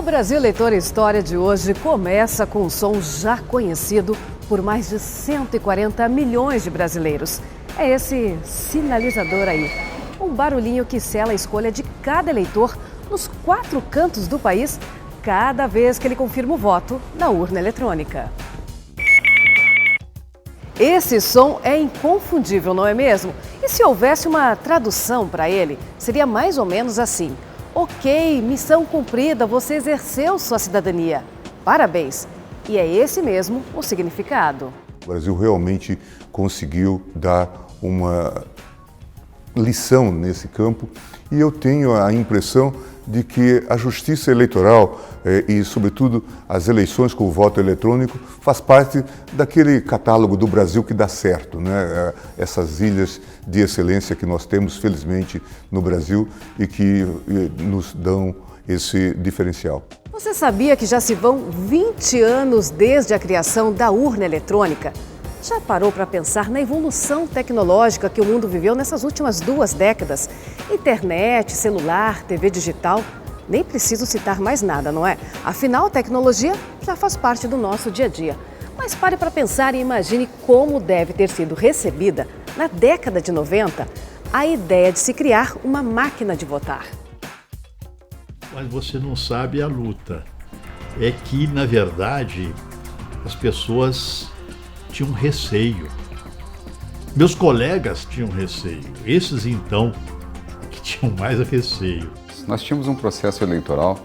Brasil Eleitor História de hoje começa com um som já conhecido por mais de 140 milhões de brasileiros. É esse sinalizador aí, um barulhinho que sela a escolha de cada eleitor nos 4 cantos do país, cada vez que ele confirma o voto na urna eletrônica. Esse som é inconfundível, não é mesmo? E se houvesse uma tradução para ele, seria mais ou menos assim: ok, missão cumprida, você exerceu sua cidadania. Parabéns! E é esse mesmo o significado. O Brasil realmente conseguiu dar uma lição nesse campo e eu tenho a impressão de que a justiça eleitoral e, sobretudo, as eleições com o voto eletrônico faz parte daquele catálogo do Brasil que dá certo, né? Essas ilhas de excelência que nós temos, felizmente, no Brasil e que nos dão esse diferencial. Você sabia que já se vão 20 anos desde a criação da urna eletrônica? Já parou para pensar na evolução tecnológica que o mundo viveu nessas últimas 2 décadas? Internet, celular, TV digital, nem preciso citar mais nada, não é? Afinal, a tecnologia já faz parte do nosso dia a dia. Mas pare para pensar e imagine como deve ter sido recebida, na década de 90, a ideia de se criar uma máquina de votar. Mas você não sabe a luta. É que, na verdade, as pessoas tinham receio. Meus colegas tinham receio. Esses, então, que tinham mais receio. Nós tínhamos um processo eleitoral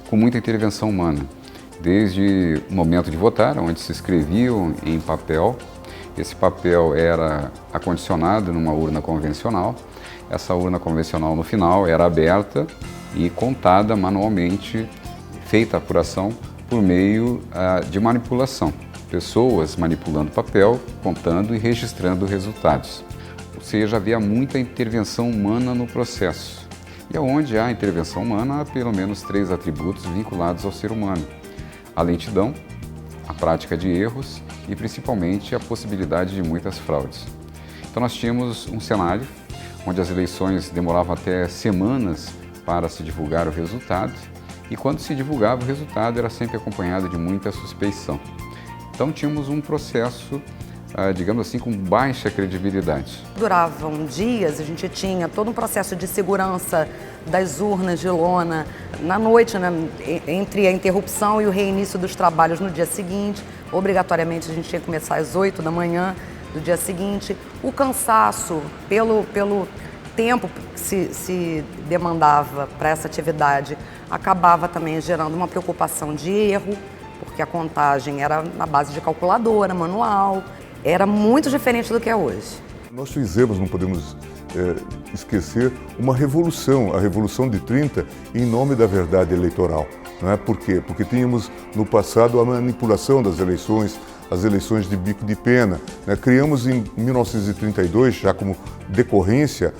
com muita intervenção humana. Desde o momento de votar, onde se escreviam em papel. Esse papel era acondicionado numa urna convencional. Essa urna convencional, no final, era aberta e contada manualmente, feita a apuração por meio de manipulação. Pessoas manipulando papel, contando e registrando resultados. Ou seja, havia muita intervenção humana no processo. E onde há intervenção humana, há pelo menos 3 atributos vinculados ao ser humano: a lentidão, a prática de erros e principalmente a possibilidade de muitas fraudes. Então nós tínhamos um cenário onde as eleições demoravam até semanas para se divulgar o resultado, e quando se divulgava o resultado era sempre acompanhado de muita suspeição. Então tínhamos um processo, digamos assim, com baixa credibilidade. Duravam dias, a gente tinha todo um processo de segurança das urnas de lona na noite, né, entre a interrupção e o reinício dos trabalhos no dia seguinte. Obrigatoriamente a gente tinha que começar às 8 da manhã do dia seguinte. O cansaço pelo tempo que se demandava para essa atividade acabava também gerando uma preocupação de erro, porque a contagem era na base de calculadora, manual, era muito diferente do que é hoje. Nós fizemos, não podemos esquecer, uma revolução, a Revolução de 30, em nome da verdade eleitoral. Não é? Por quê? Porque tínhamos no passado a manipulação das eleições, as eleições de bico de pena. Né? Criamos em 1932, já como decorrência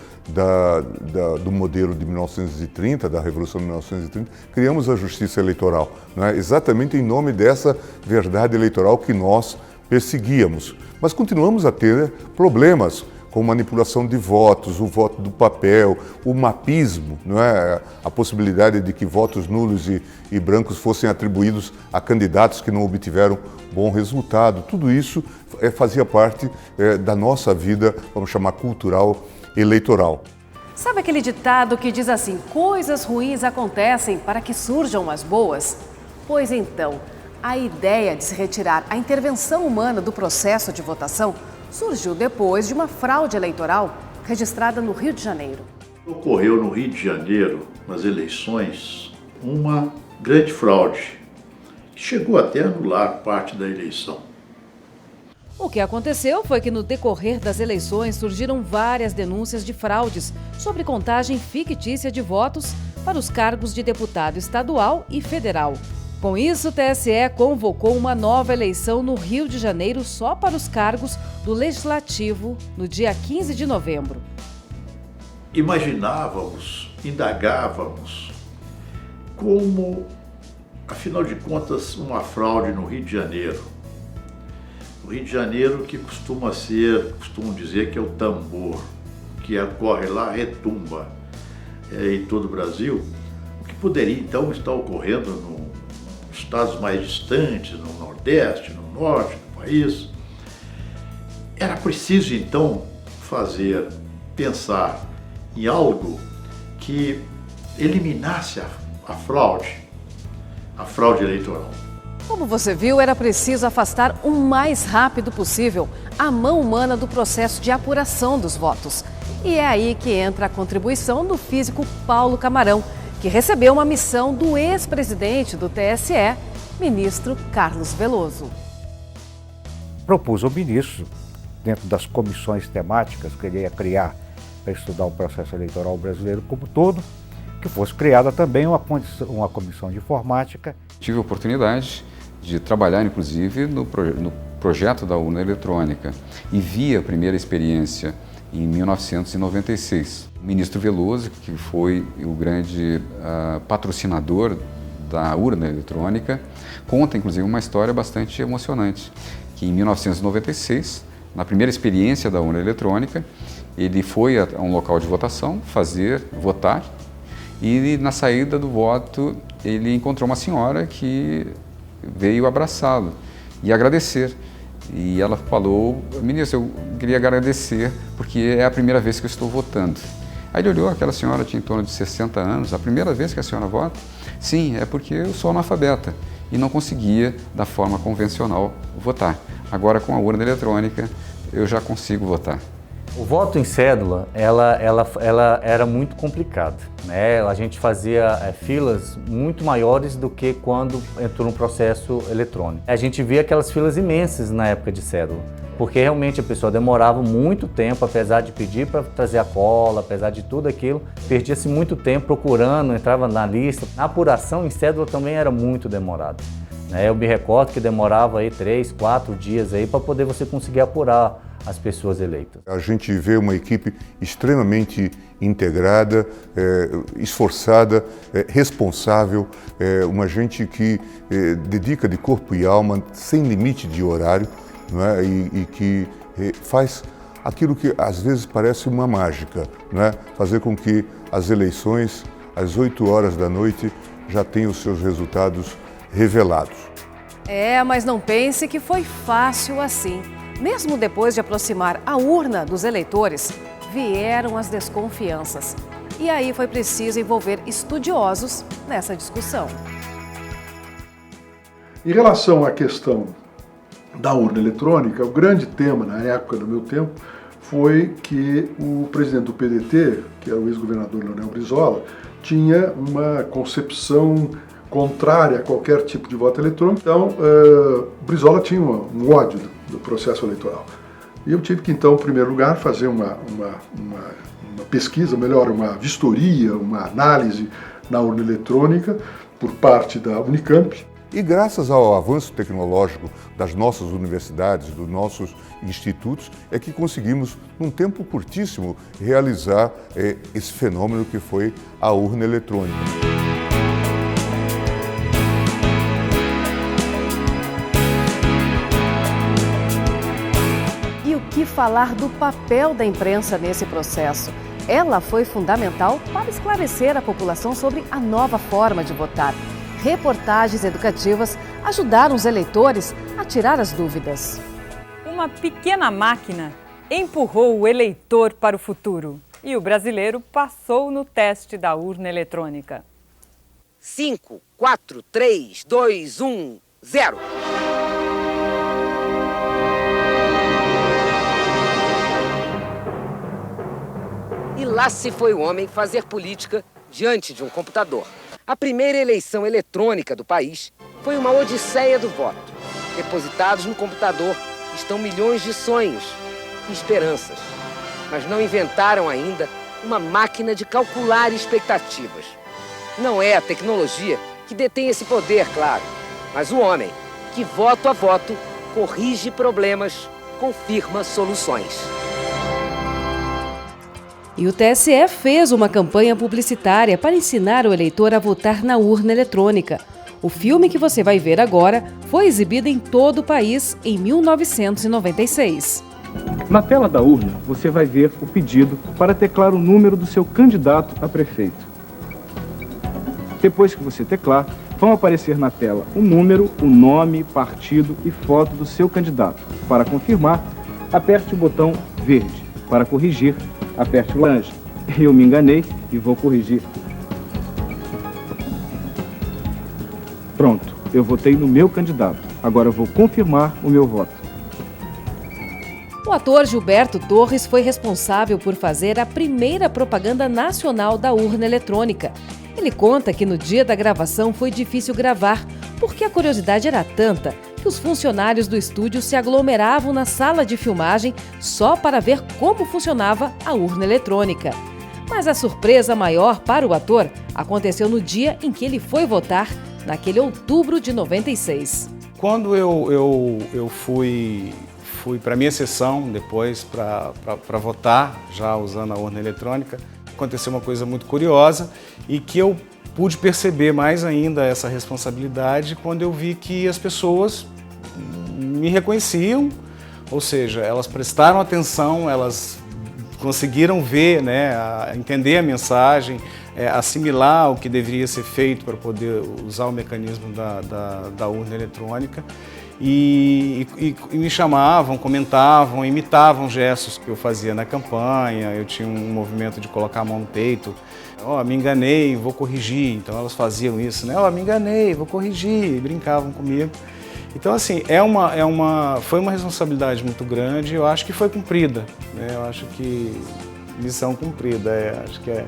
do modelo de 1930, da Revolução de 1930, criamos a Justiça Eleitoral, não é? Exatamente em nome dessa verdade eleitoral que nós perseguíamos. Mas continuamos a ter problemas com manipulação de votos, o voto do papel, o mapismo, não é? A possibilidade de que votos nulos e brancos fossem atribuídos a candidatos que não obtiveram bom resultado. Tudo isso fazia parte da nossa vida, vamos chamar, cultural eleitoral. Sabe aquele ditado que diz assim: coisas ruins acontecem para que surjam as boas? Pois então, a ideia de se retirar a intervenção humana do processo de votação surgiu depois de uma fraude eleitoral registrada no Rio de Janeiro. Ocorreu no Rio de Janeiro, nas eleições, uma grande fraude, que chegou até a anular parte da eleição. O que aconteceu foi que no decorrer das eleições surgiram várias denúncias de fraudes sobre contagem fictícia de votos para os cargos de deputado estadual e federal. Com isso, o TSE convocou uma nova eleição no Rio de Janeiro só para os cargos do Legislativo no dia 15 de novembro. Imaginávamos, indagávamos como, afinal de contas, uma fraude no Rio de Janeiro. O Rio de Janeiro que costumam dizer que é o tambor, que ocorre lá, retumba em todo o Brasil. O que poderia então estar ocorrendo estados mais distantes, no Nordeste, no Norte do país. Era preciso, então, pensar em algo que eliminasse a fraude eleitoral. Como você viu, era preciso afastar o mais rápido possível a mão humana do processo de apuração dos votos. E é aí que entra a contribuição do físico Paulo Camarão, que recebeu uma missão do ex-presidente do TSE, ministro Carlos Veloso. Propus ao ministro, dentro das comissões temáticas que ele ia criar para estudar o processo eleitoral brasileiro como todo, que fosse criada também uma comissão de informática. Tive a oportunidade de trabalhar, inclusive, no projeto da urna eletrônica e vi a primeira experiência em 1996. O ministro Veloso, que foi o grande patrocinador da urna eletrônica, conta, inclusive, uma história bastante emocionante, que em 1996, na primeira experiência da urna eletrônica, ele foi a um local de votação, votar, e na saída do voto ele encontrou uma senhora que veio abraçá-lo e agradecer. E ela falou: ministro, eu queria agradecer porque é a primeira vez que eu estou votando. Aí ele olhou, aquela senhora tinha em torno de 60 anos, a primeira vez que a senhora vota? Sim, é porque eu sou analfabeta e não conseguia, da forma convencional, votar. Agora, com a urna eletrônica, eu já consigo votar. O voto em cédula, ela era muito complicado, né? A gente fazia filas muito maiores do que quando entrou no processo eletrônico. A gente via aquelas filas imensas na época de cédula, porque realmente a pessoa demorava muito tempo, apesar de pedir para trazer a cola, apesar de tudo aquilo, perdia-se muito tempo procurando, entrava na lista. A apuração em cédula também era muito demorada, né? Eu me recordo que demorava aí 3, 4 dias aí para poder você conseguir apurar as pessoas eleitas. A gente vê uma equipe extremamente integrada, esforçada, responsável, uma gente que dedica de corpo e alma, sem limite de horário, não é? E que faz aquilo que às vezes parece uma mágica, não é? Fazer com que as eleições, às 8 horas da noite, já tenham os seus resultados revelados. Mas não pense que foi fácil assim. Mesmo depois de aproximar a urna dos eleitores, vieram as desconfianças. E aí foi preciso envolver estudiosos nessa discussão. Em relação à questão da urna eletrônica, o grande tema na época, no meu tempo, foi que o presidente do PDT, que era o ex-governador Leonel Brizola, tinha uma concepção contrária a qualquer tipo de voto eletrônico. Então, Brizola tinha um ódio do processo eleitoral. E eu tive que, então, em primeiro lugar, fazer uma pesquisa, melhor, uma vistoria, uma análise na urna eletrônica por parte da Unicamp. E graças ao avanço tecnológico das nossas universidades, dos nossos institutos, é que conseguimos, num tempo curtíssimo, realizar esse fenômeno que foi a urna eletrônica. E o que falar do papel da imprensa nesse processo? Ela foi fundamental para esclarecer a população sobre a nova forma de votar. Reportagens educativas ajudaram os eleitores a tirar as dúvidas. Uma pequena máquina empurrou o eleitor para o futuro e o brasileiro passou no teste da urna eletrônica. 5, 4, 3, 2, 1, 0. E lá se foi o homem fazer política diante de um computador. A primeira eleição eletrônica do país foi uma odisseia do voto. Depositados no computador estão milhões de sonhos e esperanças, mas não inventaram ainda uma máquina de calcular expectativas. Não é a tecnologia que detém esse poder, claro, mas o homem que, voto a voto, corrige problemas, confirma soluções. E o TSE fez uma campanha publicitária para ensinar o eleitor a votar na urna eletrônica. O filme que você vai ver agora foi exibido em todo o país em 1996. Na tela da urna, você vai ver o pedido para teclar o número do seu candidato a prefeito. Depois que você teclar, Vão aparecer na tela o número, o nome, partido e foto do seu candidato. Para confirmar, aperte o botão verde. Para corrigir, aperte o laranja. Eu me enganei e vou corrigir. Pronto, eu votei no meu candidato. Agora eu vou confirmar o meu voto. O ator Gilberto Torres foi responsável por fazer a primeira propaganda nacional da urna eletrônica. Ele conta que no dia da gravação foi difícil gravar, porque a curiosidade era tanta que os funcionários do estúdio se aglomeravam na sala de filmagem só para ver como funcionava a urna eletrônica. Mas a surpresa maior para o ator aconteceu no dia em que ele foi votar, naquele outubro de 96. Quando eu fui para a minha sessão, depois para votar, já usando a urna eletrônica, aconteceu uma coisa muito curiosa e que eu pude perceber mais ainda essa responsabilidade quando eu vi que as pessoas me reconheciam, ou seja, elas prestaram atenção, elas conseguiram ver, né, entender a mensagem, assimilar o que deveria ser feito para poder usar o mecanismo da urna eletrônica e me chamavam, comentavam, imitavam gestos que eu fazia na campanha. Eu tinha um movimento de colocar a mão no peito, me enganei, vou corrigir, então elas faziam isso, né? Me enganei, vou corrigir, e brincavam comigo. Então, assim, foi uma responsabilidade muito grande e eu acho que foi cumprida, né? Eu acho que missão cumprida, acho que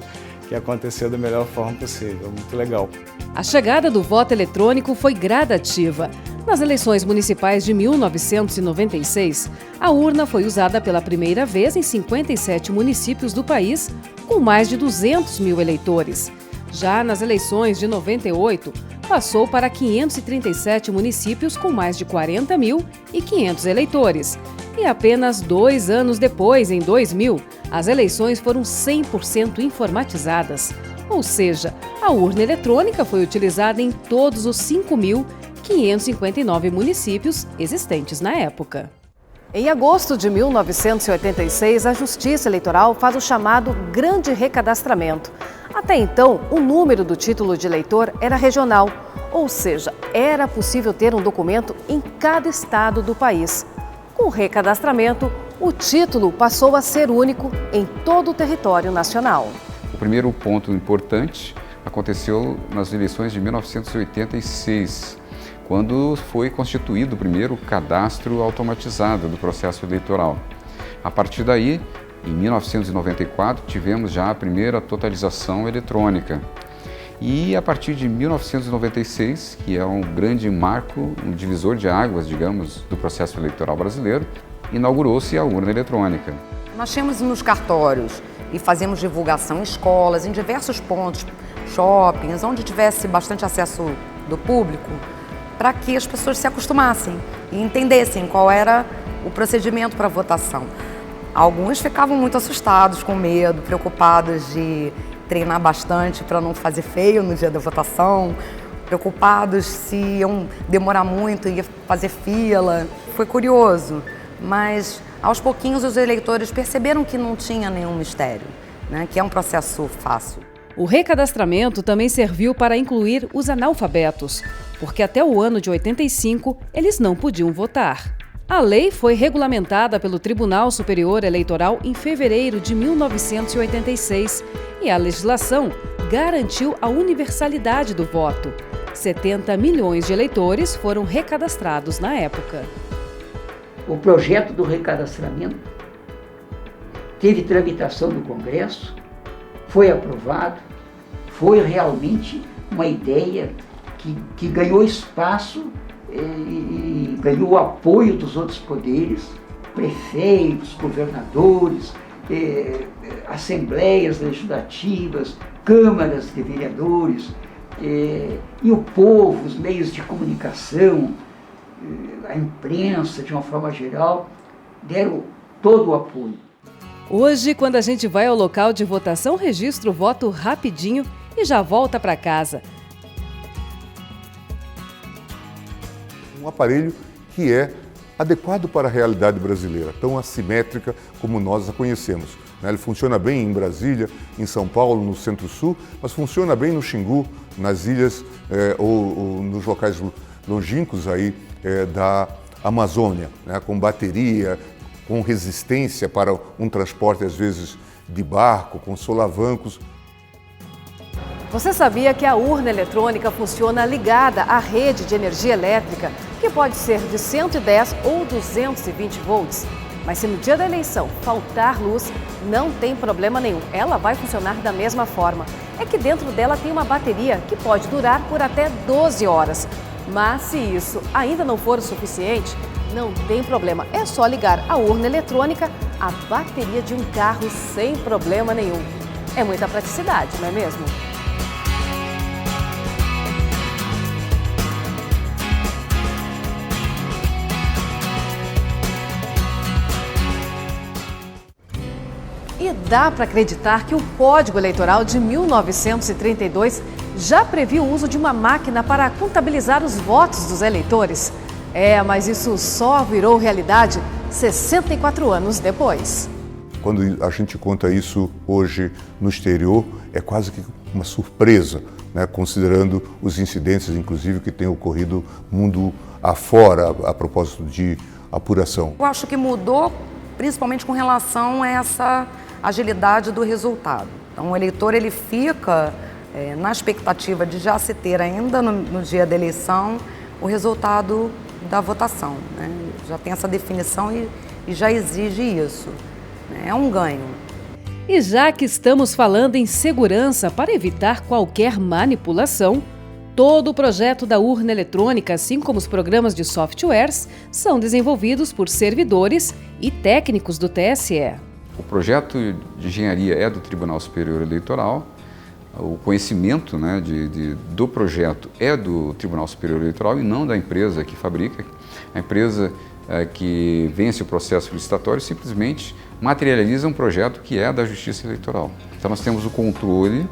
aconteceu da melhor forma possível, muito legal. A chegada do voto eletrônico foi gradativa. Nas eleições municipais de 1996, a urna foi usada pela primeira vez em 57 municípios do país, com mais de 200 mil eleitores. Já nas eleições de 98, passou para 537 municípios com mais de 40.500 eleitores. E apenas 2 anos depois, em 2000, as eleições foram 100% informatizadas. Ou seja, a urna eletrônica foi utilizada em todos os 5.559 municípios existentes na época. Em agosto de 1986, a Justiça Eleitoral faz o chamado Grande Recadastramento. Até então, o número do título de eleitor era regional, ou seja, era possível ter um documento em cada estado do país. Com o recadastramento, o título passou a ser único em todo o território nacional. O primeiro ponto importante aconteceu nas eleições de 1986, quando foi constituído o primeiro cadastro automatizado do processo eleitoral. A partir daí, em 1994, tivemos já a primeira totalização eletrônica. E a partir de 1996, que é um grande marco, um divisor de águas, digamos, do processo eleitoral brasileiro, inaugurou-se a urna eletrônica. Nós tínhamos nos cartórios e fazíamos divulgação em escolas, em diversos pontos, shoppings, onde tivesse bastante acesso do público, para que as pessoas se acostumassem e entendessem qual era o procedimento para a votação. Alguns ficavam muito assustados, com medo, preocupados de treinar bastante para não fazer feio no dia da votação, preocupados se iam demorar muito, ia fazer fila. Foi curioso, mas aos pouquinhos os eleitores perceberam que não tinha nenhum mistério, né? Que é um processo fácil. O recadastramento também serviu para incluir os analfabetos, porque até o ano de 85 eles não podiam votar. A lei foi regulamentada pelo Tribunal Superior Eleitoral em fevereiro de 1986 e a legislação garantiu a universalidade do voto. 70 milhões de eleitores foram recadastrados na época. O projeto do recadastramento teve tramitação no Congresso, foi aprovado, foi realmente uma ideia que ganhou espaço e ganhou o apoio dos outros poderes, prefeitos, governadores, assembleias legislativas, câmaras de vereadores, e o povo, os meios de comunicação, a imprensa, de uma forma geral, deram todo o apoio. Hoje, quando a gente vai ao local de votação, registra o voto rapidinho e já volta para casa. Um aparelho que é adequado para a realidade brasileira, tão assimétrica como nós a conhecemos. Ele funciona bem em Brasília, em São Paulo, no Centro-Sul, mas funciona bem no Xingu, nas ilhas ou nos locais longínquos aí, da Amazônia, com bateria, com resistência para um transporte, às vezes, de barco, com solavancos. Você sabia que a urna eletrônica funciona ligada à rede de energia elétrica, que pode ser de 110 ou 220 volts? Mas se no dia da eleição faltar luz, não tem problema nenhum. Ela vai funcionar da mesma forma. É que dentro dela tem uma bateria que pode durar por até 12 horas. Mas se isso ainda não for o suficiente, não tem problema. É só ligar a urna eletrônica à bateria de um carro sem problema nenhum. É muita praticidade, não é mesmo? E dá para acreditar que o Código Eleitoral de 1932 já previa o uso de uma máquina para contabilizar os votos dos eleitores. Mas isso só virou realidade 64 anos depois. Quando a gente conta isso hoje no exterior, é quase que uma surpresa, considerando os incidentes, inclusive, que têm ocorrido mundo afora a propósito de apuração. Eu acho que mudou principalmente com relação a essa agilidade do resultado. Então, o eleitor ele fica na expectativa de já se ter ainda no dia da eleição o resultado da votação. Já tem essa definição e já exige isso. É um ganho. E já que estamos falando em segurança para evitar qualquer manipulação, todo o projeto da urna eletrônica, assim como os programas de softwares, são desenvolvidos por servidores e técnicos do TSE. O projeto de engenharia é do Tribunal Superior Eleitoral, o conhecimento do projeto é do Tribunal Superior Eleitoral e não da empresa que fabrica. A empresa que vence o processo licitatório simplesmente materializa um projeto que é da Justiça Eleitoral. Então nós temos o controle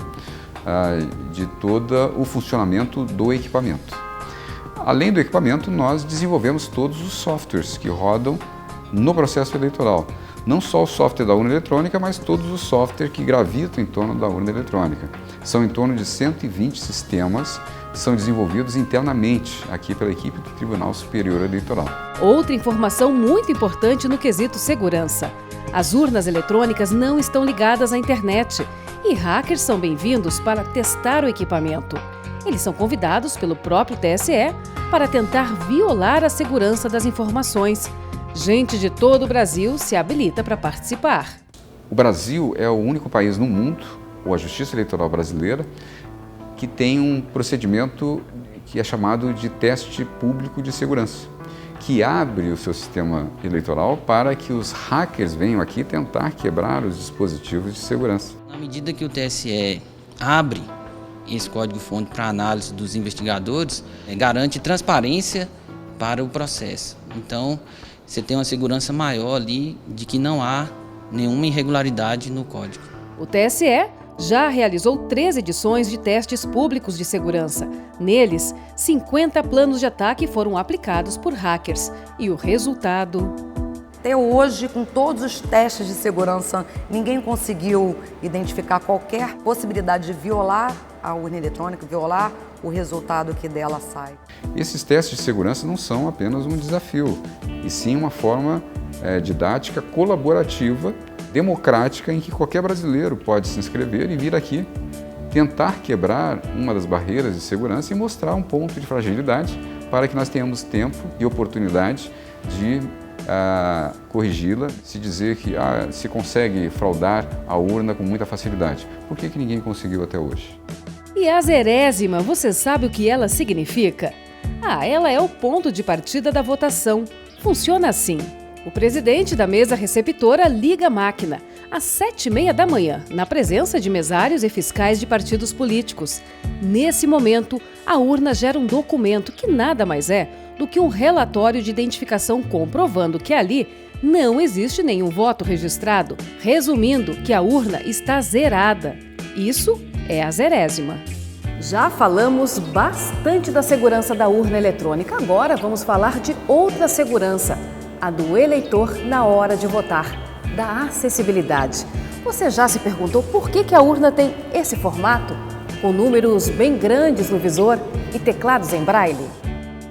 de todo o funcionamento do equipamento. Além do equipamento, nós desenvolvemos todos os softwares que rodam no processo eleitoral. Não só o software da urna eletrônica, mas todos os softwares que gravitam em torno da urna eletrônica. São em torno de 120 sistemas que são desenvolvidos internamente aqui pela equipe do Tribunal Superior Eleitoral. Outra informação muito importante no quesito segurança. As urnas eletrônicas não estão ligadas à internet e hackers são bem-vindos para testar o equipamento. Eles são convidados pelo próprio TSE para tentar violar a segurança das informações. Gente de todo o Brasil se habilita para participar. O Brasil é o único país no mundo, ou a Justiça Eleitoral brasileira, que tem um procedimento que é chamado de teste público de segurança, que abre o seu sistema eleitoral para que os hackers venham aqui tentar quebrar os dispositivos de segurança. Na medida que o TSE abre esse código-fonte para análise dos investigadores, garante transparência para o processo. Então, você tem uma segurança maior ali de que não há nenhuma irregularidade no código. O TSE já realizou 3 edições de testes públicos de segurança. Neles, 50 planos de ataque foram aplicados por hackers. E o resultado... Até hoje, com todos os testes de segurança, ninguém conseguiu identificar qualquer possibilidade de violar a urna eletrônica, violar o resultado que dela sai. Esses testes de segurança não são apenas um desafio, e sim uma forma didática, colaborativa, democrática, em que qualquer brasileiro pode se inscrever e vir aqui tentar quebrar uma das barreiras de segurança e mostrar um ponto de fragilidade para que nós tenhamos tempo e oportunidade de corrigi-la, se dizer que se consegue fraudar a urna com muita facilidade. Por que ninguém conseguiu até hoje? E a zerésima, você sabe o que ela significa? Ela é o ponto de partida da votação. Funciona assim. O presidente da mesa receptora liga a máquina às 7h30 da manhã, na presença de mesários e fiscais de partidos políticos. Nesse momento, a urna gera um documento que nada mais é do que um relatório de identificação comprovando que ali não existe nenhum voto registrado, resumindo que a urna está zerada. Isso é a zerésima. Já falamos bastante da segurança da urna eletrônica, agora vamos falar de outra segurança, a do eleitor na hora de votar, da acessibilidade. Você já se perguntou por que a urna tem esse formato? Com números bem grandes no visor e teclados em braille?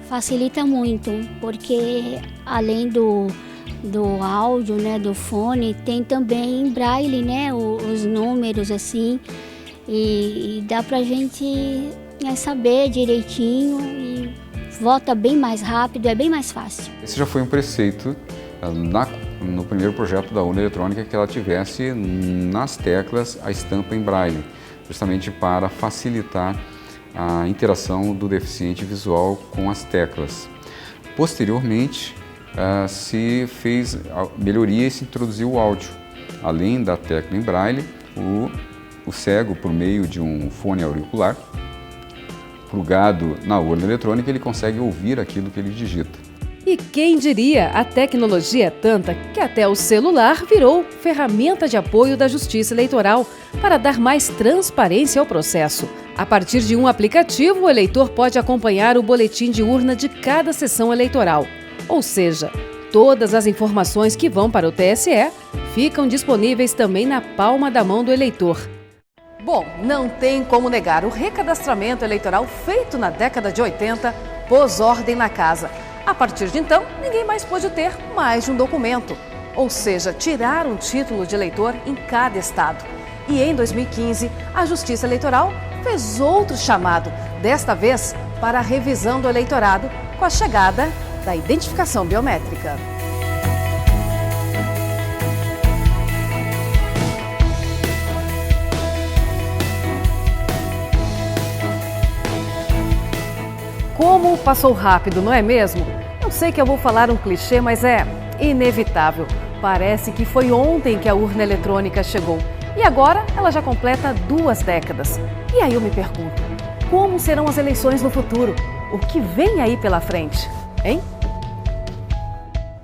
Facilita muito, porque além do áudio, né, do fone, tem também em braille, né, os números assim, e dá pra gente saber direitinho e vota bem mais rápido, é bem mais fácil. Esse já foi um preceito no primeiro projeto da urna eletrônica, que ela tivesse nas teclas a estampa em braille, justamente para facilitar a interação do deficiente visual com as teclas. Posteriormente, se fez a melhoria e se introduziu o áudio. Além da tecla em braille, o cego, por meio de um fone auricular, plugado na urna eletrônica, ele consegue ouvir aquilo que ele digita. E quem diria, a tecnologia é tanta que até o celular virou ferramenta de apoio da Justiça Eleitoral para dar mais transparência ao processo. A partir de um aplicativo, o eleitor pode acompanhar o boletim de urna de cada sessão eleitoral. Ou seja, todas as informações que vão para o TSE ficam disponíveis também na palma da mão do eleitor. Bom, não tem como negar, o recadastramento eleitoral feito na década de 80 pôs ordem na casa. A partir de então, ninguém mais pôde ter mais de um documento, ou seja, tirar um título de eleitor em cada estado. E em 2015, a Justiça Eleitoral fez outro chamado, desta vez para a revisão do eleitorado, com a chegada da identificação biométrica. Como passou rápido, não é mesmo? Eu sei que eu vou falar um clichê, mas é inevitável. Parece que foi ontem que a urna eletrônica chegou. E agora ela já completa 2 décadas. E aí eu me pergunto, como serão as eleições no futuro? O que vem aí pela frente, hein?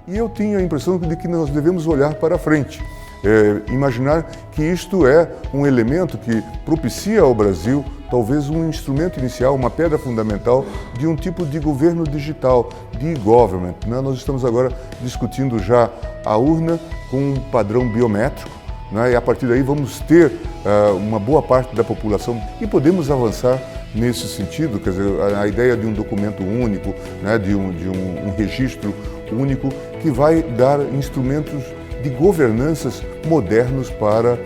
E eu tinha a impressão de que nós devemos olhar para frente. Imaginar que isto é um elemento que propicia ao Brasil talvez um instrumento inicial, uma pedra fundamental de um tipo de governo digital, de e-government. Né? Nós estamos agora discutindo já a urna com um padrão biométrico, né? E a partir daí vamos ter uma boa parte da população e podemos avançar nesse sentido, quer dizer, a ideia de um documento único, né? de um registro único que vai dar instrumentos de governanças modernos para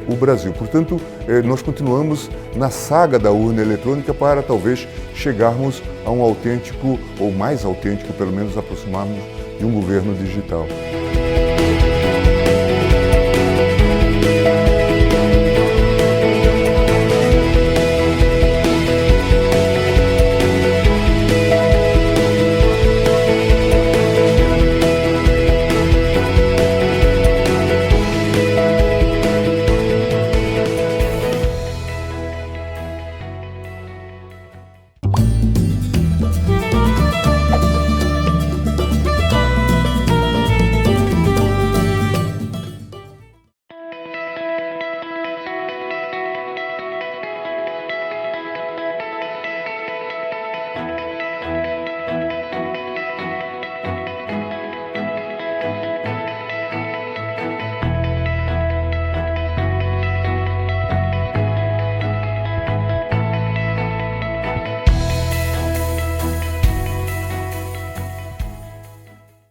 o Brasil. Portanto, nós continuamos na saga da urna eletrônica para talvez chegarmos a um autêntico, ou mais autêntico, pelo menos aproximarmos de um governo digital.